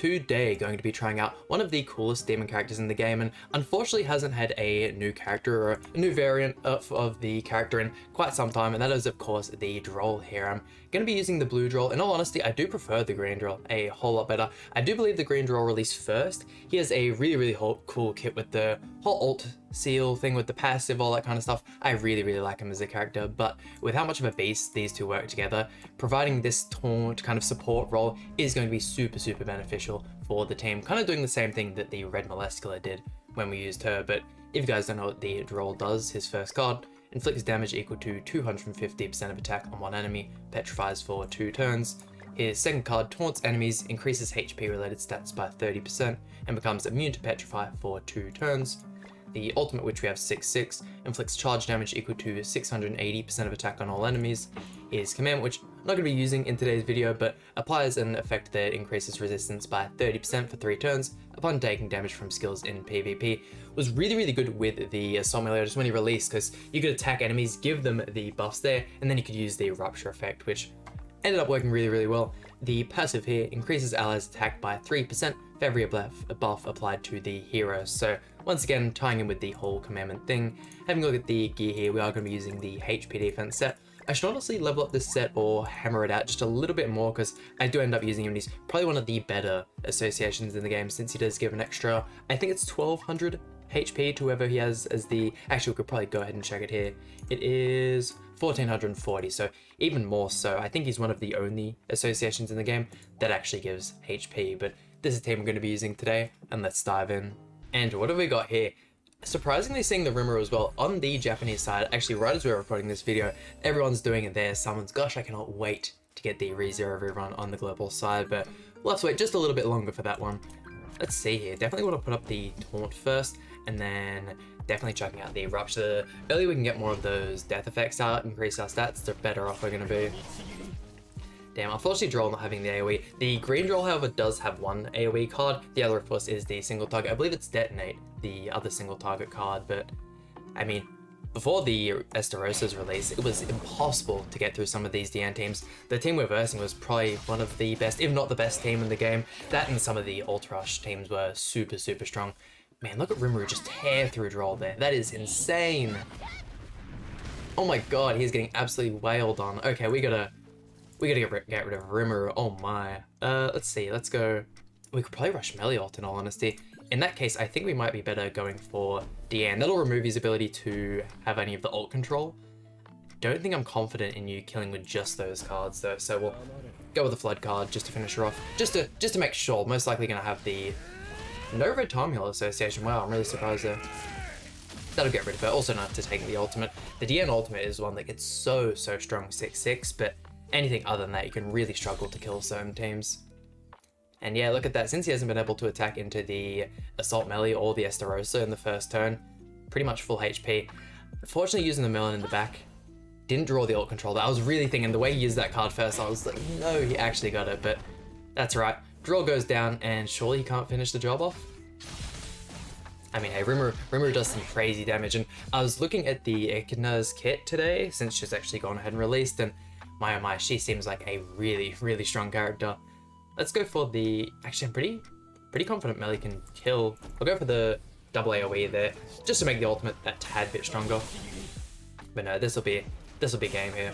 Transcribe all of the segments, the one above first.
today going to be trying out one of the coolest demon characters in the game, and unfortunately hasn't had a new character or a new variant of the character in quite some time, and that is of course the Drole here. I'm going to be using the blue Drole. In all honesty, I do prefer the green Drole a whole lot better. I do believe the green Drole released first. He has a really cool kit with the whole alt seal thing with the passive, all that kind of stuff. I really like him as a character, but with how much of a beast these two work together, providing this taunt kind of support role is going to be super beneficial for the team, kind of doing the same thing that the red Molescular did when we used her. But if you guys don't know what the Drole does, his first card inflicts damage equal to 250% of attack on one enemy, petrifies for 2 turns. His second card taunts enemies, increases HP related stats by 30%, and becomes immune to petrify for 2 turns. The ultimate, which we have 6/6, inflicts charge damage equal to 680% of attack on all enemies. His command, which I'm not going to be using in today's video, but applies an effect that increases resistance by 30% for 3 turns upon taking damage from skills in PvP, was really good with the Assault Melee just when he released, because you could attack enemies, give them the buffs there, and then you could use the Rupture effect, which ended up working really well. The passive here increases allies' attack by 3% for every buff applied to the hero. So once again, tying in with the whole commandment thing, having a look at the gear here, we are going to be using the HP defense set. I should honestly level up this set or hammer it out just a little bit more, because I do end up using him. He's probably one of the better associations in the game, since he does give an extra, I think it's 1200 HP to whoever he has as the, actually we could probably go ahead and check it here. It is 1440, so even more so. I think he's one of the only associations in the game that actually gives HP, but this is the team we're going to be using today, and let's dive in. And what have we got here? Surprisingly seeing the Rimmer as well on the Japanese side. Actually, right as we're recording this video, everyone's doing it there. Summons. Gosh, I cannot wait to get the ReZero rerun on the global side, but we'll have to wait just a little bit longer for that one. Let's see here. Definitely want to put up the taunt first, and then definitely checking out the Rupture. The earlier we can get more of those death effects out, increase our stats, the better off we're going to be. Damn, unfortunately Drole not having the AoE. The green Drole, however, does have one AoE card. The other, of course, is the single target. I believe it's Detonate, the other single target card, but I mean, before the Estarosa's release, it was impossible to get through some of these DN teams. The team we're versing was probably one of the best, if not the best team in the game. That and some of the Ultra Rush teams were super strong. Man, look at Rimuru just tear through Drole there. That is insane. Oh my god, he's getting absolutely wailed on. Okay, we gotta get rid of Rimuru. Oh my. Let's see. Let's go. We could probably rush Meliort, in all honesty. In that case, I think we might be better going for Deanne. That'll remove his ability to have any of the ult control. Don't think I'm confident in you killing with just those cards though, so we'll go with the Flood card just to finish her off. Just to make sure. Most likely gonna have the no red Time Heal association. Wow, I'm really surprised there. That'll get rid of her. Also enough to take the ultimate. The DN ultimate is one that gets so strong 6/6, but anything other than that, you can really struggle to kill certain teams. And yeah, look at that. Since he hasn't been able to attack into the Assault Melee or the Estarosa in the first turn, pretty much full HP. Unfortunately, using the Melon in the back, didn't draw the ult control. I was really thinking, the way he used that card first, I was like, no, he actually got it, but that's right. Drole goes down, and surely he can't finish the job off? I mean, hey, Rimuru does some crazy damage, and I was looking at the Echidna's kit today, since she's actually gone ahead and released, and my oh my, she seems like a really strong character. Let's go for the, actually I'm pretty confident Melee can kill. I'll go for the double AoE there, just to make the ultimate that tad bit stronger. But no, this will be game here.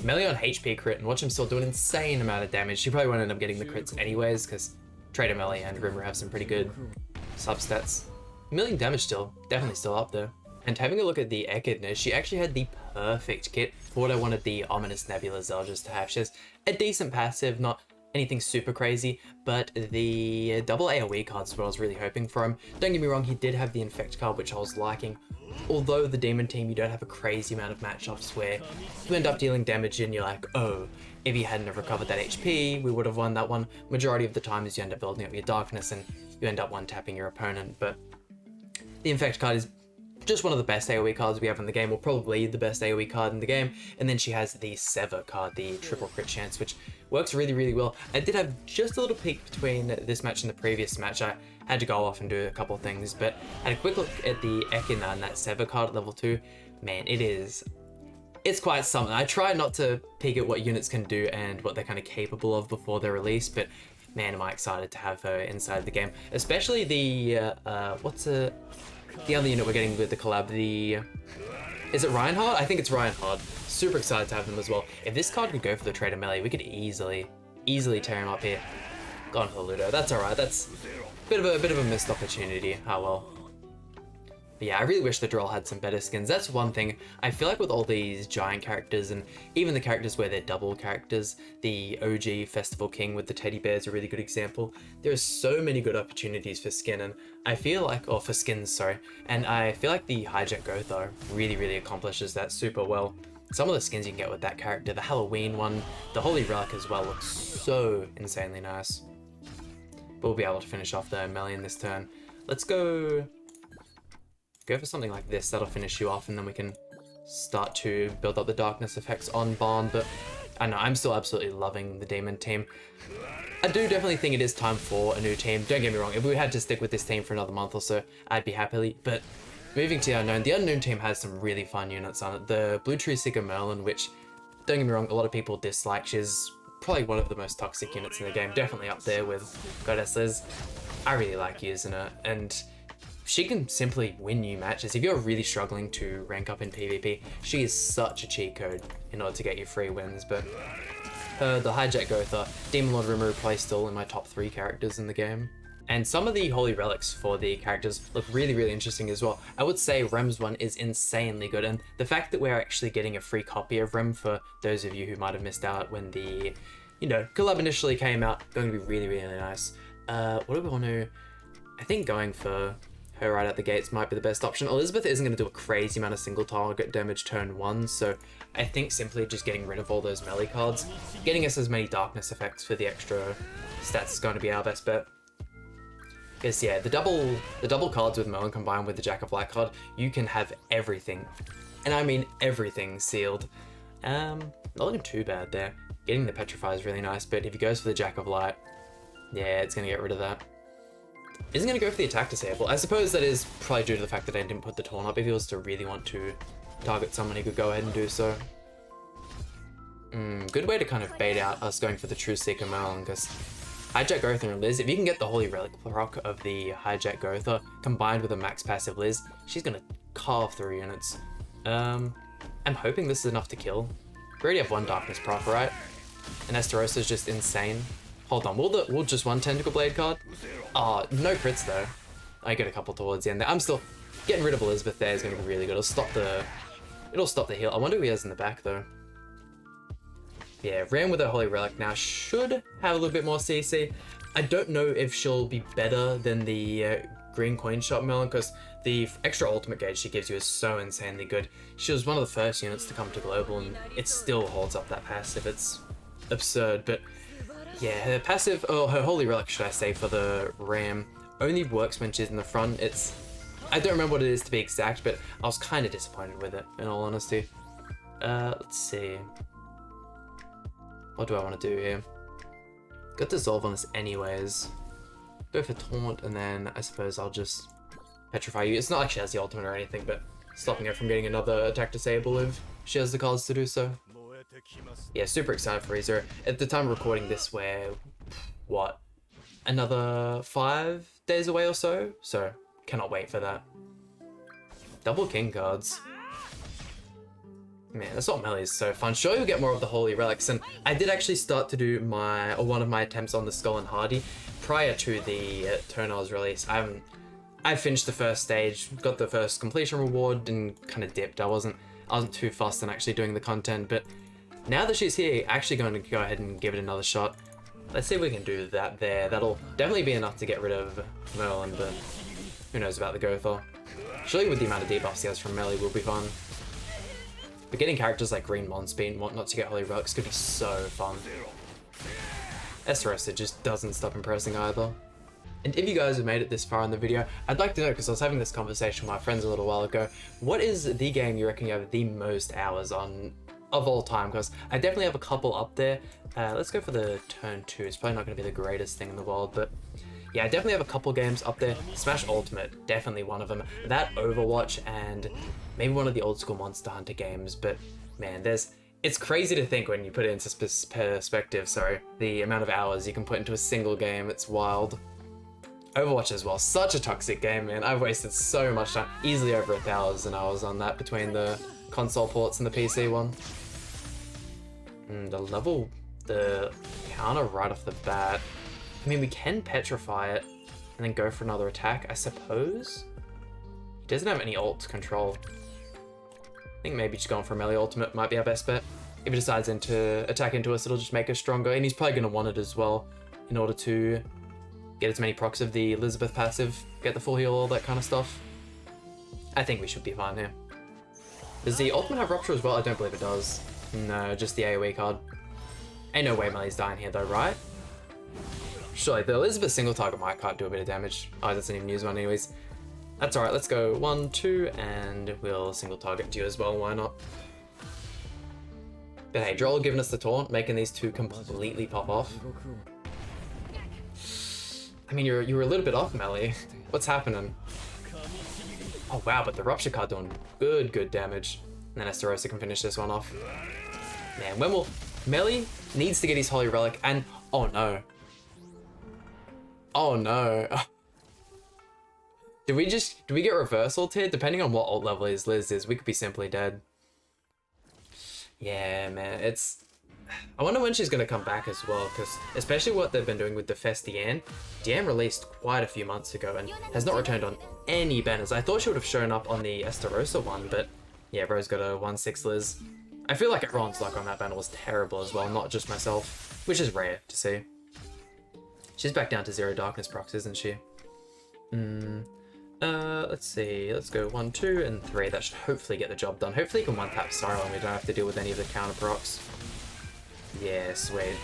Melee on HP crit, and watch him still do an insane amount of damage. She probably won't end up getting the crits anyways, because Trader Melee and Rimmer have some pretty good substats. Million damage still, definitely still up there. And having a look at the Echidna, she actually had the perfect kit for what I wanted the Ominous Nebula Zeljas to have. She has a decent passive, not anything super crazy, but the double AoE cards is what I was really hoping for him. Don't get me wrong, he did have the Infect card, which I was liking. Although the Demon team, you don't have a crazy amount of matchups where you end up dealing damage and you're like, oh, if he hadn't have recovered that HP, we would have won that one. Majority of the times you end up building up your Darkness and you end up one-tapping your opponent, but the Infect card is just one of the best AoE cards we have in the game, or probably the best AoE card in the game. And then she has the Sever card, the triple crit chance, which works really well. I did have just a little peek between this match and the previous match. I had to go off and do a couple of things, but I had a quick look at the Echidna and that Sever card at level 2. Man, it's quite something. I try not to peek at what units can do and what they're kind of capable of before they're released, but Man, am I excited to have her inside the game. Especially the, the other unit we're getting with the collab, is it Reinhardt? I think it's Reinhardt. Super excited to have them as well. If this card could go for the Trader Melee, we could easily tear him up here. Gone for the Ludo. That's alright. That's a bit of a missed opportunity. Oh well. But yeah, I really wish the Drole had some better skins. That's one thing. I feel like with all these giant characters and even the characters where they're double characters, the OG Festival King with the teddy bear is a really good example. There are so many good opportunities for skin, and I feel like, or for skins, sorry, and I feel like the Hijack Gotha really accomplishes that super well. Some of the skins you can get with that character, the Halloween one, the Holy Relic as well, looks so insanely nice. But we'll be able to finish off the melee in this turn. Let's go for something like this. That'll finish you off, and then we can start to build up the darkness effects on Barn. But I know, I'm still absolutely loving the Demon team. I do definitely think it is time for a new team. Don't get me wrong, if we had to stick with this team for another month or so, I'd be happy. But moving to the Unknown team has some really fun units on it. The Blue Tree Seeker Merlin, which, don't get me wrong, a lot of people dislike. She's probably one of the most toxic units in the game, definitely up there with Goddess Liz. I really like using her, and she can simply win you matches. If you're really struggling to rank up in PvP, she is such a cheat code in order to get you free wins. But the Hijack Gotha, Demon Lord Rimuru probably still in my top 3 characters in the game. And some of the Holy Relics for the characters look really interesting as well. I would say Rem's one is insanely good, and the fact that we're actually getting a free copy of Rem for those of you who might have missed out when the, collab initially came out, going to be really nice. What do we want to... I think going for her right out the gates might be the best option. Elizabeth isn't going to do a crazy amount of single target damage turn 1, so I think simply just getting rid of all those melee cards, getting us as many darkness effects for the extra stats is going to be our best bet. Because yeah, the double cards with Merlin combined with the Jack of Light card, you can have everything, and I mean everything sealed. Not looking too bad there. Getting the Petrify is really nice, but if he goes for the Jack of Light, yeah, it's going to get rid of that. Isn't going to go for the attack disable. I suppose that is probably due to the fact that I didn't put the taunt up. If he was to really want to target someone, he could go ahead and do so. Good way to kind of bait out us going for the True Seeker Merlin, because Hijack Gotha and Liz, if you can get the Holy Relic proc of the Hijack Gotha combined with a max passive Liz, she's going to carve through units. I'm hoping this is enough to kill. We already have one Darkness proc, right? And Esterosa's just insane. Hold on, will just one Tentacle Blade card? Oh, no crits though. I get a couple towards the end there. I'm still getting rid of Elizabeth there is going to be really good. It'll stop the heal. I wonder who he has in the back though. Yeah, Ram with her Holy Relic now should have a little bit more CC. I don't know if she'll be better than the Green Coin Shop Melon, because the extra ultimate gauge she gives you is so insanely good. She was one of the first units to come to Global, and it still holds up that passive. It's absurd, but yeah, her passive, or her Holy Relic, should I say, for the Ram, only works when she's in the front. I don't remember what it is to be exact, but I was kind of disappointed with it, in all honesty. Let's see. What do I want to do here? Got Dissolve on this anyways. Go for Taunt, and then I suppose I'll just Petrify you. It's not like she has the ultimate or anything, but stopping her from getting another attack disable if she has the cards to do so. Yeah, super excited for Razor. At the time of recording this, we're, what, another 5 days away or so? So, cannot wait for that. Double King cards. Man, Assault Melee is so fun. Sure, you'll get more of the Holy Relics, and I did actually start to do one of my attempts on the Skull and Hardy prior to the Turnar's release. I finished the first stage, got the first completion reward, and kind of dipped. I wasn't too fussed on actually doing the content, but now that she's here, actually going to go ahead and give it another shot. Let's see if we can do that there. That'll definitely be enough to get rid of Merlin, but who knows about the Gotha. Surely with the amount of debuffs he has from melee will be fun. But getting characters like Green Monspeed and whatnot to get Holy Relics could be so fun. Esterosa just doesn't stop impressing either. And if you guys have made it this far in the video, I'd like to know, because I was having this conversation with my friends a little while ago, what is the game you reckon you have the most hours on of all time? Because I definitely have a couple up there. Let's go for the turn 2. It's probably not going to be the greatest thing in the world, but yeah, I definitely have a couple games up there. Smash Ultimate, definitely one of them. That, Overwatch, and maybe one of the old school Monster Hunter games. But man, there's It's crazy to think when you put it into perspective, sorry, the amount of hours you can put into a single game. It's wild. Overwatch as well, such a toxic game, man. I've wasted so much time, easily over 1,000 hours on that between the console ports and the PC one. The counter right off the bat. I mean, we can petrify it and then go for another attack, I suppose. He doesn't have any ult control. I think maybe just going for a melee ultimate might be our best bet. If he decides to attack into us, it'll just make us stronger, and he's probably going to want it as well in order to get as many procs of the Elizabeth passive, get the full heal, all that kind of stuff. I think we should be fine here. Does the ultimate have Rupture as well? I don't believe it does. No, just the AoE card. Ain't no way Melee's dying here though, right? Surely, the Elizabeth single target might can't do a bit of damage. Oh, it doesn't even use one anyways. That's alright, let's go 1, 2, and we'll single target you as well, why not? But hey, Drole giving us the taunt, making these two completely pop off. I mean, you were a little bit off, Melee. What's happening? Oh wow, but the Rupture card doing good damage. And then Estarossa can finish this one off. Man, when will... Melee needs to get his Holy Relic, and... Oh no. Oh no. Do we get reversal here? Depending on what ult level his Liz is, we could be simply dead. Yeah, man, it's... I wonder when she's going to come back as well, because especially what they've been doing with the Fest Diane. Diane released quite a few months ago and has not returned on any banners. I thought she would have shown up on the Estarossa one, but yeah, bro's got a 1/6 Liz. I feel like everyone's luck on that banner was terrible as well, not just myself, which is rare to see. She's back down to 0 darkness procs, isn't she? Let's see, let's go 1, 2, and 3. That should hopefully get the job done. Hopefully you can one-tap Cyril and we don't have to deal with any of the counter procs. Yeah, sweet.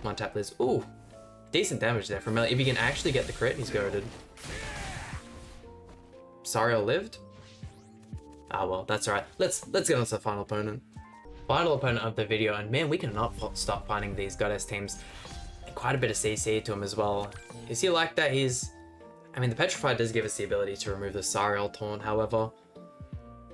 One-tap Liz. Ooh, decent damage there from Melee. If he can actually get the crit, he's goated. Cyril lived? Ah well, that's alright. Let's get on to the final opponent. Final opponent of the video, and man, we cannot stop finding these goddess teams. And quite a bit of CC to him as well. Is he like that? I mean, the Petrified does give us the ability to remove the Cyril taunt, however.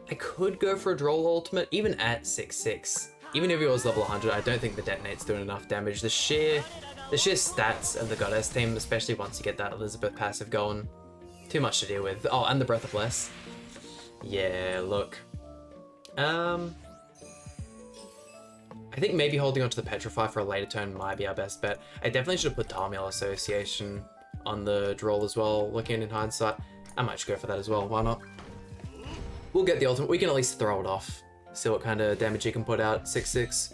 I could go for a Drole ultimate, even at 6/6. Even if he was level 100, I don't think the detonate's doing enough damage. The sheer stats of the goddess team, especially once you get that Elizabeth passive going, too much to deal with. Oh, and the Breath of Bless. Yeah, look. I think maybe holding on to the Petrify for a later turn might be our best bet. I definitely should have put Tarmiel Association on the Drole as well, looking in hindsight. I might just go for that as well, why not? We'll get the ultimate, we can at least throw it off. See what kind of damage you can put out, 6/6.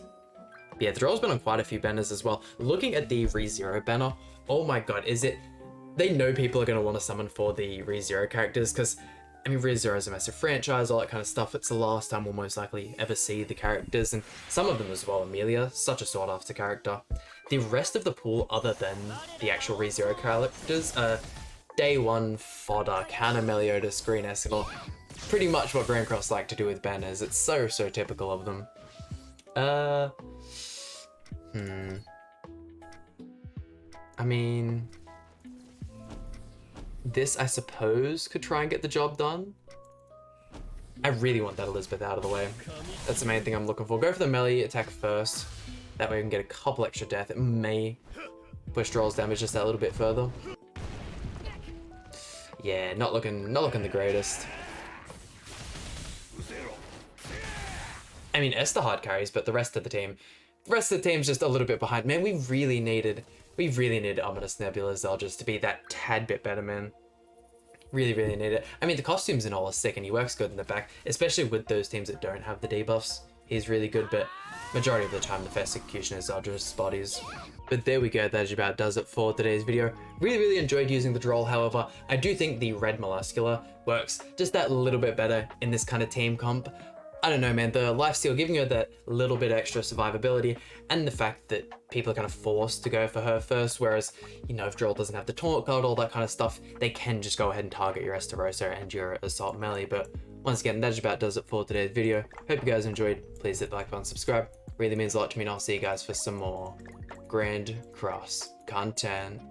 But yeah, the Drolle's been on quite a few banners as well. Looking at the ReZero banner, oh my god, they know people are going to want to summon for the ReZero characters, because I mean, ReZero is a massive franchise, all that kind of stuff. It's the last time we'll most likely ever see the characters, and some of them as well. Amelia, such a sought after character. The rest of the pool, other than the actual ReZero characters, day one fodder, counter Meliodas, Green Escanor. Pretty much what Grand Cross like to do with banners. It's so typical of them. I mean... This, I suppose, could try and get the job done. I really want that Elizabeth out of the way. That's the main thing I'm looking for. Go for the melee attack first. That way we can get a couple extra death. It may push Drolle's damage just that little bit further. Yeah, not looking the greatest. I mean, Esther hard carries, but the rest of the team's just a little bit behind. Man, we really needed Ominous Nebula Zeldris to be that tad bit better, man. Really need it. I mean, the costumes and all are sick, and he works good in the back, especially with those teams that don't have the debuffs. He's really good, but majority of the time the first execution is Zeldris bodies. But there we go, that about does it for today's video. Really enjoyed using the Drole, however. I do think the red Molluscular works just that little bit better in this kind of team comp. I don't know, man, the lifesteal giving her that little bit extra survivability, and the fact that people are kind of forced to go for her first, whereas, you know, if Drole doesn't have the taunt card, all that kind of stuff, they can just go ahead and target your Estarossa and your Assault Melee. But once again, that just about does it for today's video. Hope you guys enjoyed. Please hit the like button, subscribe. Really means a lot to me, and I'll see you guys for some more Grand Cross content.